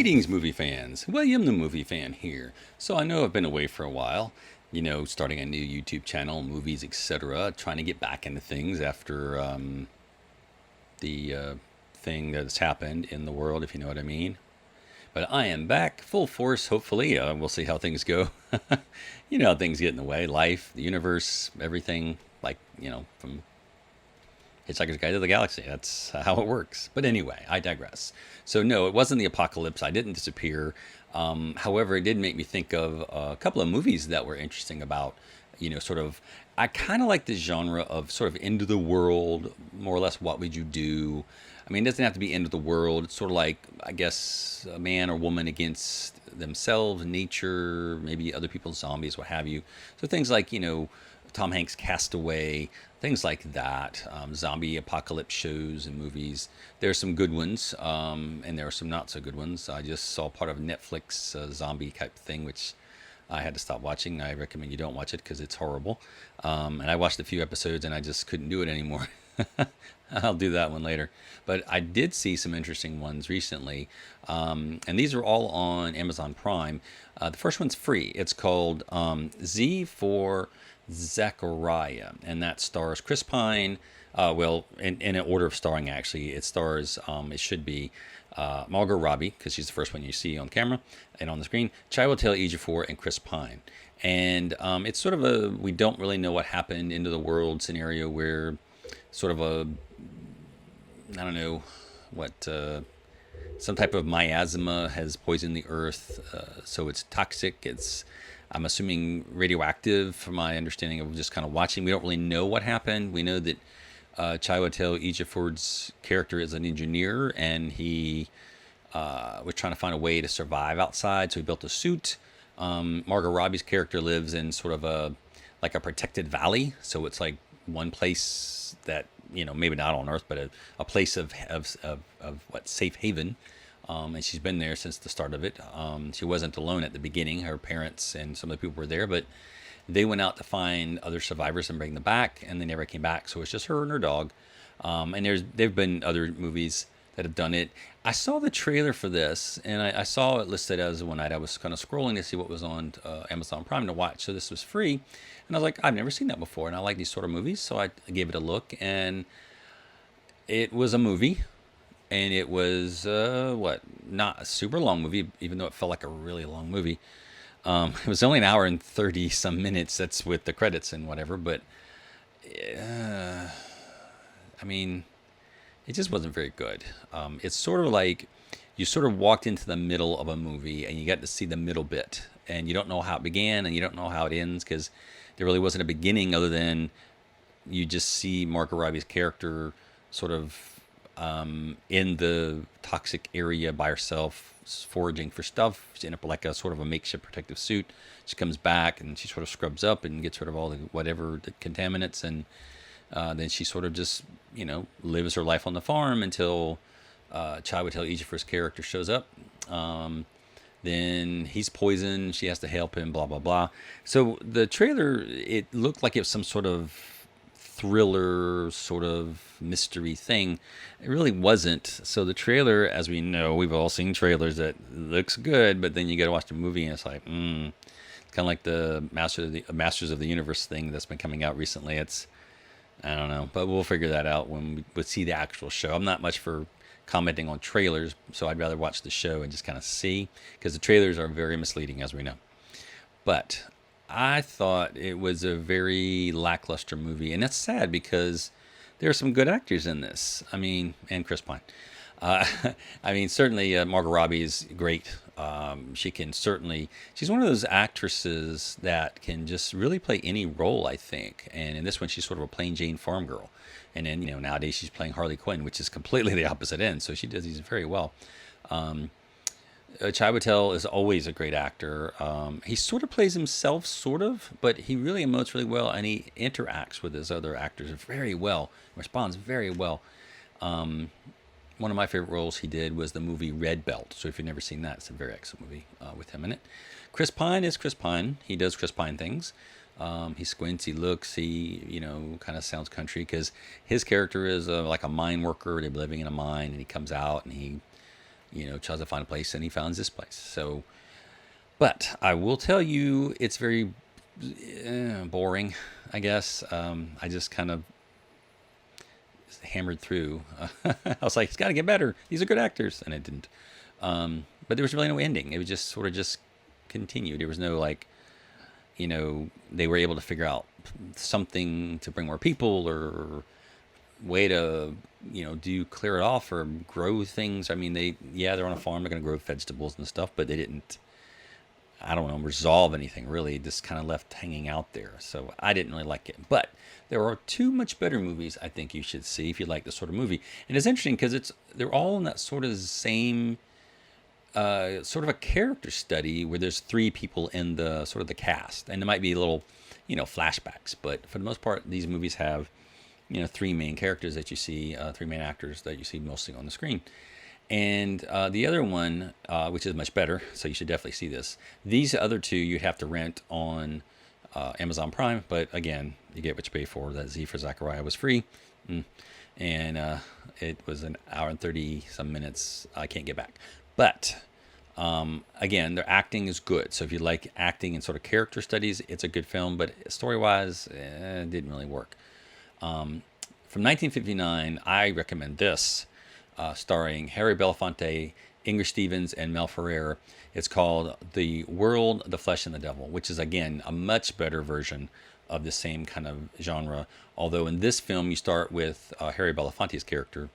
Greetings, movie fans. William the Movie Fan here. So I know I've been away for a while, starting a new YouTube channel, movies, etc., trying to get back into things after the thing that's happened in the world, if you know what I mean. But I am back full force, hopefully. We'll see how things go. You know how things get in the way. Life, the universe, everything, from Hitchhiker's Guide to the Galaxy. That's how it works. But anyway, I digress. So no, it wasn't the apocalypse. I didn't disappear. However, it did make me think of a couple of movies that were interesting about, sort of. I kind of like this genre of sort of end of the world, more or less. What would you do? I mean, it doesn't have to be end of the world. It's sort of like, I guess, a man or woman against themselves, nature, maybe other people's zombies, what have you. So things like, Tom Hanks' Castaway, things like that. Zombie apocalypse shows and movies. There's some good ones, and there are some not so good ones. I just saw part of a Netflix zombie type thing, which I had to stop watching. I recommend you don't watch it because it's horrible. And I watched a few episodes and I just couldn't do it anymore. I'll do that one later. But I did see some interesting ones recently. And these are all on Amazon Prime. The first one's free. It's called Z for Zachariah. And that stars Chris Pine. In an order of starring, actually. It stars, it should be Margot Robbie, because she's the first one you see on camera and on the screen. Chiwetel Ejiofor and Chris Pine. And it's sort of a we don't really know what happened into the world scenario where sort of a I don't know what some type of miasma has poisoned the earth, so it's toxic. It's I'm assuming radioactive, from my understanding of just kind of watching. We don't really know what happened. We know that Chiwetel Ejiofor's character is an engineer, and he was trying to find a way to survive outside, so he built a suit. Margot Robbie's character lives in sort of a protected valley, so it's like one place that maybe not on Earth, but a place of what, safe haven. And she's been there since the start of it. She wasn't alone at the beginning. Her parents and some of the people were there, but they went out to find other survivors and bring them back, and they never came back. So it's just her and her dog. And there've been other movies that have done it. I saw the trailer for this, and I saw it listed as one night. I was kind of scrolling to see what was on Amazon Prime to watch. So this was free, and I was like, I've never seen that before, and I like these sort of movies, so I gave it a look, and it was a movie, and it was not a super long movie, even though it felt like a really long movie. It was only an hour and 30 some minutes. That's with the credits and whatever, but I mean, it just wasn't very good. It's sort of like you sort of walked into the middle of a movie and you got to see the middle bit, and you don't know how it began and you don't know how it ends, because there really wasn't a beginning other than you just see Margot Robbie's character sort of in the toxic area by herself, foraging for stuff. She's in like a sort of a makeshift protective suit. She comes back and she sort of scrubs up and gets rid of all the whatever the contaminants, and then she sort of just lives her life on the farm until Chiwetel Ejiofor's character shows up. Then he's poisoned. She has to help him. Blah blah blah. So the trailer, it looked like it was some sort of thriller, sort of mystery thing. It really wasn't. So the trailer, as we know, we've all seen trailers that looks good, but then you got to watch the movie and it's like, it's kind of like the Masters of the Universe thing that's been coming out recently. I don't know, but we'll figure that out when we see the actual show. I'm not much for commenting on trailers, so I'd rather watch the show and just kind of see, because the trailers are very misleading, as we know. But I thought it was a very lackluster movie, and that's sad because there are some good actors in this. I mean, and Chris Pine. Certainly Margot Robbie is great. She's one of those actresses that can just really play any role, I think. And in this one, she's sort of a plain Jane farm girl. And then, nowadays she's playing Harley Quinn, which is completely the opposite end. So she does these very well. Chiwetel is always a great actor. He sort of plays himself, but he really emotes really well, and he interacts with his other actors very well, responds very well. One of my favorite roles he did was the movie Red Belt. So if you've never seen that, it's a very excellent movie with him in it. Chris Pine is Chris Pine. He does Chris Pine things. He squints, he looks, he, kind of sounds country, because his character is like a mine worker. They're living in a mine, and he comes out and he tries to find a place, and he finds this place. So, but I will tell you, it's very boring, I guess. I just kind of hammered through. I was like, it's got to get better. These are good actors, and it didn't. But there was really no ending. It was just sort of just continued. There was no like, they were able to figure out something to bring more people or way to do clear it off or grow things. I mean, they're on a farm, they're going to grow vegetables and stuff, but they didn't, I don't know, resolve anything really. Just kind of left hanging out there. So I didn't really like it. But there are two much better movies I think you should see if you like this sort of movie. And it's interesting because they're all in that sort of same sort of a character study where there's three people in the sort of the cast, and there might be little flashbacks, but for the most part these movies have three main characters that you see, three main actors that you see mostly on the screen. And the other one, which is much better, so you should definitely see this. These other two you'd have to rent on Amazon Prime, but again, you get what you pay for. That Z for Zachariah was free, and it was an hour and 30 some minutes. I can't get back. But again, their acting is good. So if you like acting and sort of character studies, it's a good film. But story-wise, it didn't really work. From 1959, I recommend this, starring Harry Belafonte, Inger Stevens, and Mel Ferrer. It's called The World, the Flesh, and the Devil, which is, again, a much better version of the same kind of genre. Although in this film, you start with Harry Belafonte's character,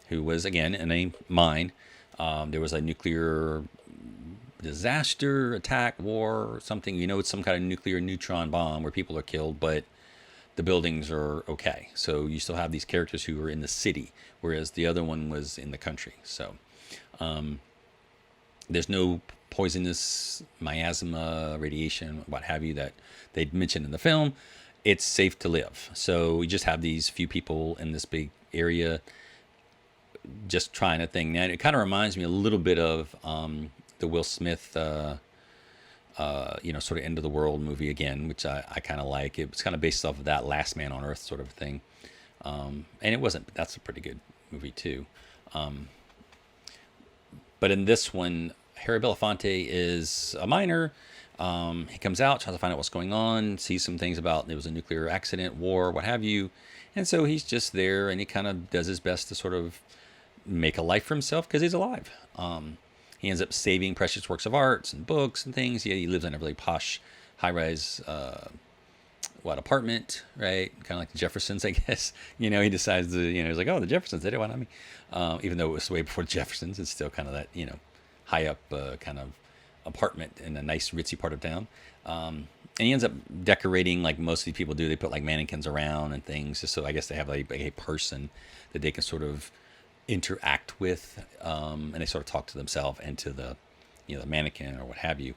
who was, again, in a mine. There was a nuclear disaster, attack, war, something. It's some kind of nuclear neutron bomb where people are killed, but the buildings are okay. So you still have these characters who are in the city, whereas the other one was in the country. So there's no poisonous miasma, radiation, what have you, that they'd mentioned in the film. It's safe to live. So you just have these few people in this big area just trying a thing. Now, it kind of reminds me a little bit of the Will Smith, sort of end of the world movie again, which I kind of like. It was kind of based off of that Last Man on Earth sort of thing. And it wasn't, that's a pretty good movie too. But in this one, Harry Belafonte is a miner. He comes out, tries to find out what's going on, sees some things about there was a nuclear accident, war, what have you. And so he's just there, and he kind of does his best to sort of make a life for himself because he's alive. He ends up saving precious works of arts and books and things. He lives in a really posh, high-rise, apartment, right? Kind of like the Jeffersons, I guess. He decides to, he's like, oh, the Jeffersons, they didn't want me. Even though it was way before the Jeffersons, it's still kind of that, high up kind of apartment in a nice ritzy part of town. And he ends up decorating like most of these people do. They put like mannequins around and things, just so I guess they have like a person that they can sort of interact with, and they sort of talk to themselves and to the the mannequin or what have you.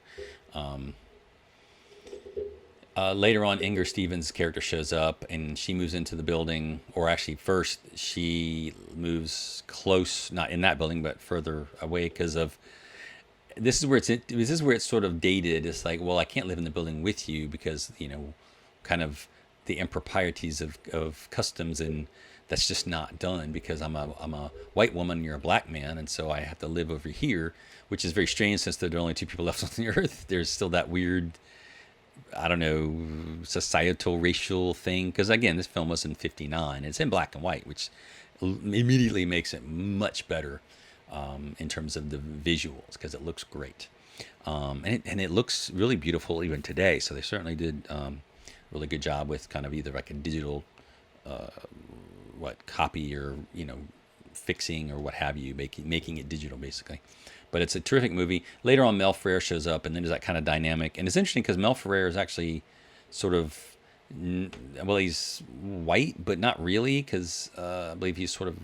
Later on, Inger Stevens' character shows up and she moves into the building, or actually first she moves close, not in that building but further away, because of this is where it's sort of dated. It's like, well, I can't live in the building with you because kind of the improprieties of customs, and that's just not done because I'm a white woman and you're a black man, and so I have to live over here, which is very strange since there are only two people left on the earth. There's still that weird, I don't know, societal, racial thing. Because again, this film was in '59. It's in black and white, which immediately makes it much better in terms of the visuals, because it looks great. And it looks really beautiful even today. So they certainly did a really good job with kind of either like a digital copy or fixing or what have you, making it digital basically. But it's a terrific movie. Later on, Mel Ferrer shows up, and then there's that kind of dynamic. And it's interesting because Mel Ferrer is actually sort of, he's white, but not really, because I believe he's sort of,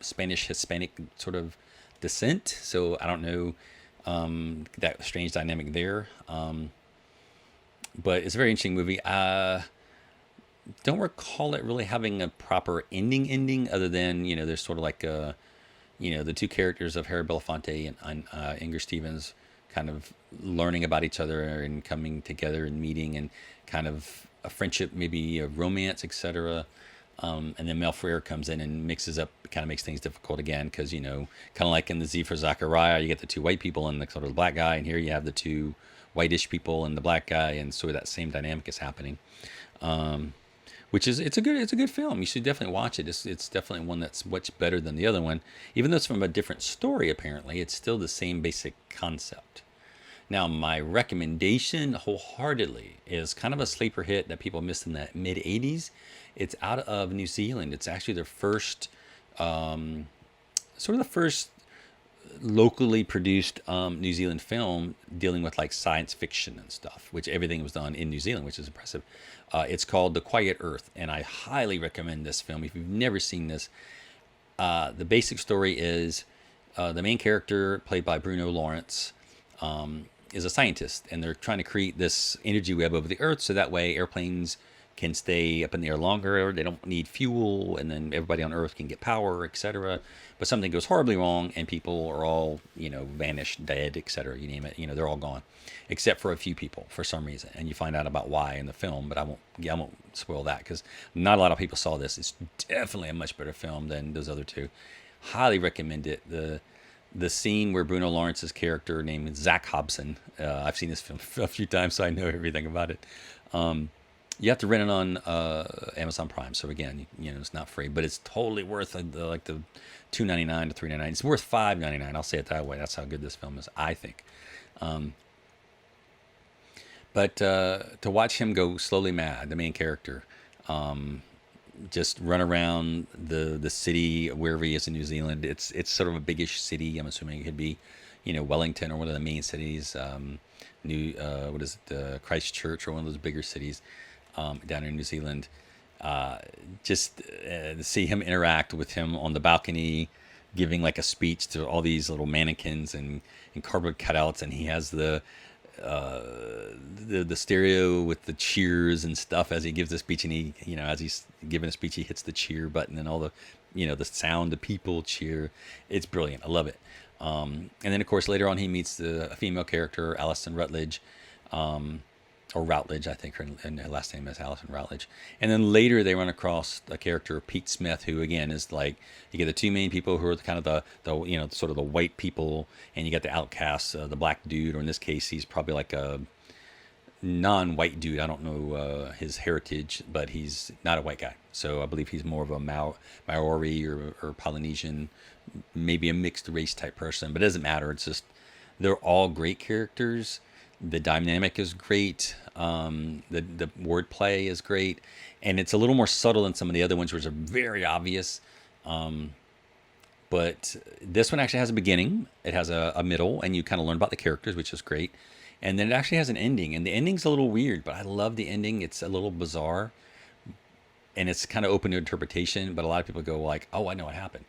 Spanish, Hispanic sort of descent. So I don't know that strange dynamic there. But it's a very interesting movie. Don't recall it really having a proper ending other than, there's sort of like the two characters of Harry Belafonte and Inger Stevens kind of learning about each other and coming together and meeting, and kind of a friendship, maybe a romance, etc. And then Mel Ferrer comes in and mixes up, kind of makes things difficult again, because kind of like in the Z for Zachariah, you get the two white people and the sort of the black guy, and here you have the two whitish people and the black guy, and so that same dynamic is happening. Which is it's a good film. You should definitely watch it. It's definitely one that's much better than the other one, even though it's from a different story. Apparently, it's still the same basic concept. Now, my recommendation wholeheartedly is kind of a sleeper hit that people missed in the mid 80s. It's out of New Zealand. It's actually their first, sort of the first locally produced New Zealand film dealing with like science fiction and stuff, which everything was done in New Zealand, which is impressive. It's called The Quiet Earth, and I highly recommend this film. If you've never seen this, the basic story is the main character, played by Bruno Lawrence, is a scientist, and they're trying to create this energy web over the Earth so that way airplanes can stay up in the air longer. They don't need fuel, and then everybody on Earth can get power, etc. But something goes horribly wrong, and people are all, vanished, dead, etc. You name it, they're all gone, except for a few people for some reason. And you find out about why in the film, but I won't spoil that because not a lot of people saw this. It's definitely a much better film than those other two. Highly recommend it. The scene where Bruno Lawrence's character named Zach Hobson, I've seen this film a few times, so I know everything about it. You have to rent it on Amazon Prime. So again, it's not free, but it's totally worth the $2.99 to $3.99. It's worth $5.99. I'll say it that way. That's how good this film is, I think. But to watch him go slowly mad, the main character, just run around the city wherever he is in New Zealand. It's sort of a biggish city. I'm assuming it could be, Wellington or one of the main cities. Christchurch or one of those bigger cities down in New Zealand. Just to see him interact with him on the balcony, giving like a speech to all these little mannequins and cardboard cutouts, and he has the stereo with the cheers and stuff as he gives the speech, and he, as he's giving a speech, he hits the cheer button, and all the, the sound, the people cheer. It's brilliant. I love it. And then of course later on he meets a female character, Alison Rutledge, or Routledge, I think her last name is Alison Routledge. And then later they run across a character, Pete Smith, who again is like, you get the two main people who are kind of the sort of the white people, and you got the outcasts, the black dude, or in this case he's probably like a non-white dude. I don't know his heritage, but he's not a white guy. So I believe he's more of a Maori or Polynesian, maybe a mixed race type person, but it doesn't matter. It's just, they're all great characters. The dynamic is great. The wordplay is great, and it's a little more subtle than some of the other ones, which are very obvious. But this one actually has a beginning. It has a middle, and you kind of learn about the characters, which is great. And then it actually has an ending, and the ending's a little weird, but I love the ending. It's a little bizarre, and it's kind of open to interpretation. But a lot of people go like, "Oh, I know what happened."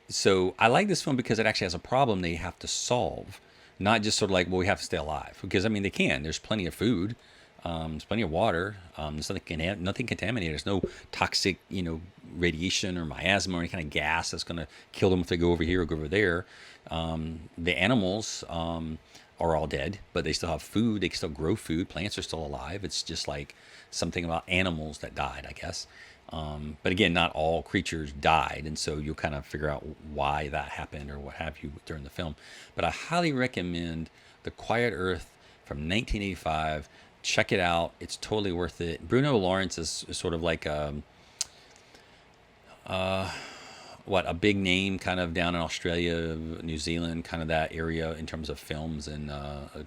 So I like this film because it actually has a problem they have to solve. Not just sort of like, well, we have to stay alive. Because, I mean, they can. There's plenty of food. There's plenty of water. There's nothing contaminated. There's no toxic, radiation or miasma or any kind of gas that's going to kill them if they go over here or go over there. The animals are all dead, but they still have food. They can still grow food. Plants are still alive. It's just like something about animals that died, I guess. But again, not all creatures died, and so you'll kind of figure out why that happened or what have you during the film. But I highly recommend The Quiet Earth from 1985. Check it out. It's totally worth it. Bruno Lawrence is sort of like a big name kind of down in Australia, New Zealand, kind of that area in terms of films and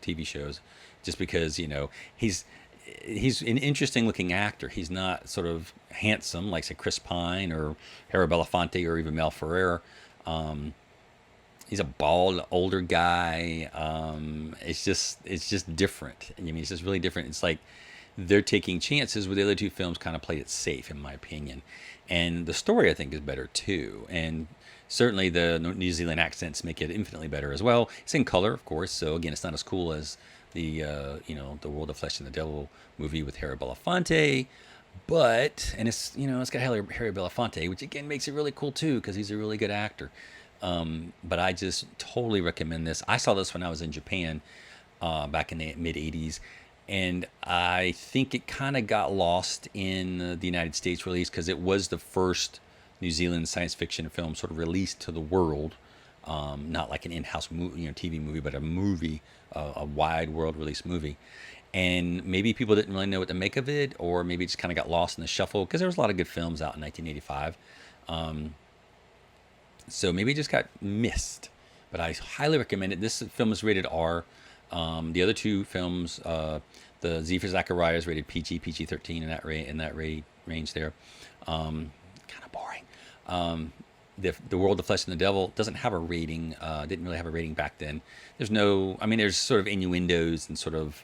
TV shows, just because, he's an interesting looking actor. He's not sort of handsome like say Chris Pine or Harry Belafonte or even Mel Ferrer. He's a bald older guy. It's just different. I mean, it's just really different. It's like they're taking chances where the other two films kind of played it safe, in my opinion. And the story, I think, is better too. And certainly the New Zealand accents make it infinitely better as well. It's in color, of course. So again, it's not as cool as the the World of Flesh and the Devil movie with Harry Belafonte, but it's got Harry Belafonte, which again makes it really cool too because he's a really good actor. But I just totally recommend this. I saw this when I was in Japan back in the mid '80s, And I think it kind of got lost in the United States release because it was the first New Zealand science fiction film sort of released to the world. Not like an in-house TV movie, but a movie, a wide world release movie. And maybe people didn't really know what to make of it, or maybe it just kind of got lost in the shuffle because there was a lot of good films out in 1985. So maybe it just got missed. But I highly recommend it. This film is rated R. The other two films, the Z for Zachariah is rated PG, PG-13 in that range there. Kind of boring. The World of Flesh and the Devil doesn't have a rating. Didn't really have a rating back then. There's sort of innuendos and sort of,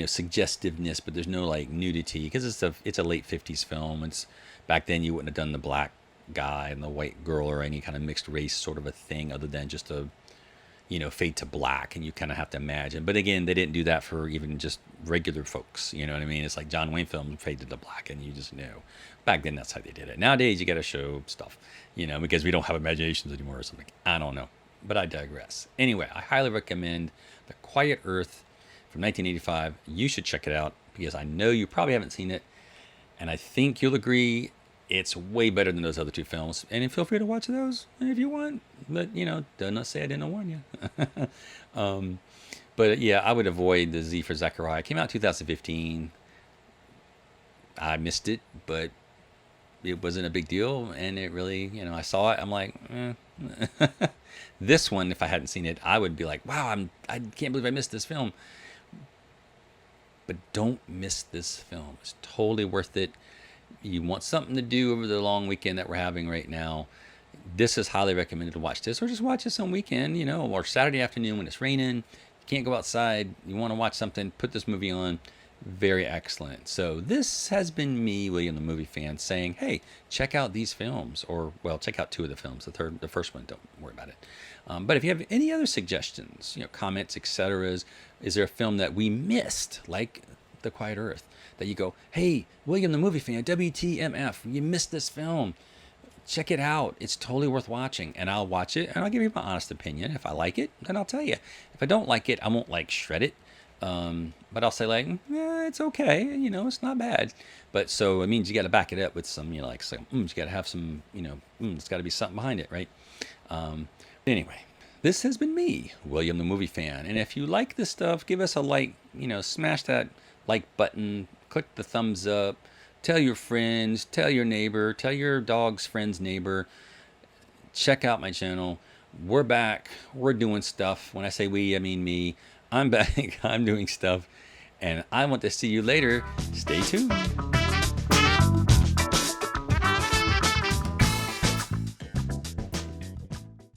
suggestiveness, but there's no like nudity because it's a late 50s film. It's back then you wouldn't have done the black guy and the white girl or any kind of mixed race sort of a thing other than just a fade to black, and you kind of have to imagine. But again, they didn't do that for even just regular folks. You know what I mean? It's like John Wayne films faded to black, and you just knew. Back then, that's how they did it. Nowadays, you got to show stuff, because we don't have imaginations anymore or something. I don't know, but I digress. Anyway, I highly recommend The Quiet Earth from 1985. You should check it out because I know you probably haven't seen it, and I think you'll agree it's way better than those other two films. And feel free to watch those if you want. But, don't say I didn't warn you. But yeah, I would avoid the Z for Zachariah. It came out in 2015. I missed it, but it wasn't a big deal. And it really, I saw it. I'm like, This one, if I hadn't seen it, I would be like, wow, I can't believe I missed this film. But don't miss this film. It's totally worth it. You want something to do over the long weekend that we're having right now, this is highly recommended to watch this, or just watch this on weekend, or Saturday afternoon when it's raining. You can't go outside. You want to watch something, put this movie on. Very excellent. So this has been me, William the Movie Fan, saying, hey, check out these films, or, well, check out two of the films. The first one, don't worry about it. But if you have any other suggestions, comments, etc., is there a film that we missed, like The Quiet Earth, that you go, hey, William the Movie Fan, WTMF, you missed this film. Check it out. It's totally worth watching. And I'll watch it, and I'll give you my honest opinion. If I like it, then I'll tell you. If I don't like it, I won't, shred it. But I'll say, it's okay. It's not bad. But so it means you got to back it up with some, you got to have some, it's got to be something behind it, right? Anyway, this has been me, William the Movie Fan. And if you like this stuff, give us a like, smash that like button, click the thumbs up, tell your friends, tell your neighbor, tell your dog's friend's neighbor. Check out my channel. We're back. We're doing stuff. When I say we, I mean me. I'm back. I'm doing stuff. And I want to see you later. Stay tuned.